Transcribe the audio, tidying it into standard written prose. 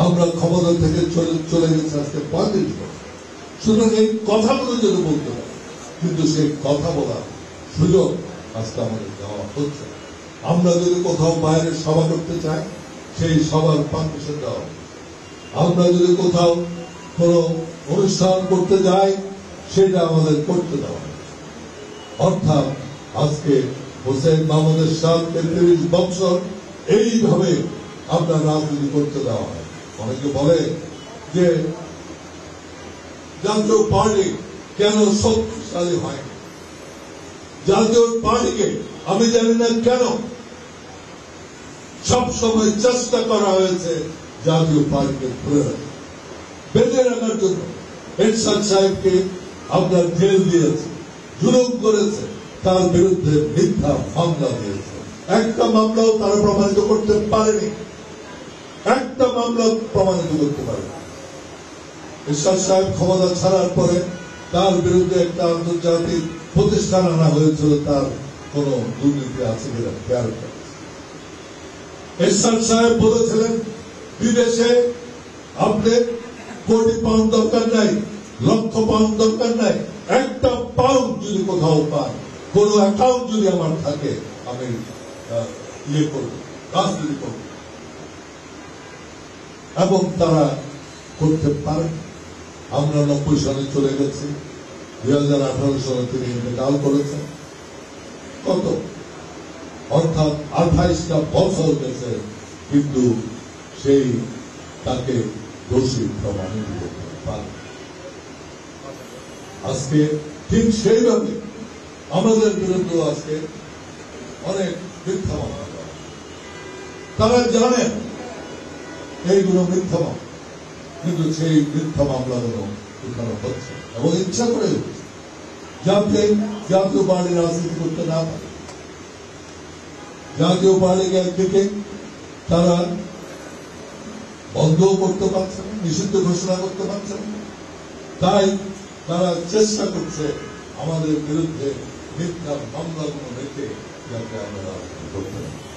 আমরা ক্ষমতা থেকে চলে গেছে আজকে 35 বছর। সুতরাং এই কথাগুলো যদি বলতে পারে, কিন্তু সেই কথা বলার সুযোগ আজকে আমাদের দেওয়া হচ্ছে। আমরা যদি কোথাও বাইরে সভা করতে চাই, সেই সভার পারমিশন দেওয়া। আমরা যদি কোথাও কোন অনুষ্ঠান করতে যাই, সেটা আমাদের করতে দেওয়া। অর্থাৎ আজকে হোসেন মাহমুদের সাথ 33 বছর এইভাবে আপনার রাজনীতি করতে দেওয়া হয়। অনেকে বলে যে জাতীয় পার্টি কেন শক্তিশালী হয়, জাতীয় পার্টিকে আমি জানি না কেন সবসময় চেষ্টা করা হয়েছে জাতীয় পার্টিকে ধরে রাখা, বেঁধে রাখার জন্য। এরশাদ সাহেবকে আপনার জেল দিয়েছে, জুলুম করেছে, তার বিরুদ্ধে মিথ্যা মামলা দিয়েছে। একটা মামলাও তারা প্রমাণিত করতে পারেনি, একটা মামলা প্রমাণিত করতে পারেনি। এরশাদ সাহেব ক্ষমতা ছাড়ার পরে তার বিরুদ্ধে একটা আন্তর্জাতিক প্রতিষ্ঠান আনা হয়েছিল, তার কোন দুর্নীতি আছে কিনা খেয়াল করে। এরশাদ সাহেব বলেছিলেন বিদেশে আপনার কোটি পাউন্ড দরকার নাই, লক্ষ পাউন্ড দরকার নাই, একটা পাউন্ড যদি কোথাও পান, কোন অ্যাকাউন্ট যদি আমার থাকে, আমি ইয়ে করব, রাজনীতি করব। এবং তারা করতে পারেন। আমরা 90 সালে চলে গেছি, 2018 সালে তিনি ইন্তেকাল করেছেন। কত, অর্থাৎ 28টা বছর গেছে, কিন্তু সেই তাকে দোষী প্রমাণিত করতে পারে। আজকে ঠিক সেইভাবে আমাদের বিরুদ্ধে আজকে অনেক মিথ্যা মামলা করা। তারা জানেন এইগুলো মিথ্যা মামলা, কিন্তু সেই মিথ্যা মামলাগুলো উঠানো হচ্ছে এবং ইচ্ছা করে হচ্ছে, যাতে জাতীয় পার্টি রাজনীতি করতে না পারে। জাতীয় পার্টিকে একদিকে তারা বন্ধ করতে পারছে না, নিষিদ্ধ ঘোষণা করতে পারছে না, তাই তারা চেষ্টা করছে আমাদের বিরুদ্ধে মিথ্যা মামলাগুলো রেখে যাতে আমরা রাজনীতি করতে পারি।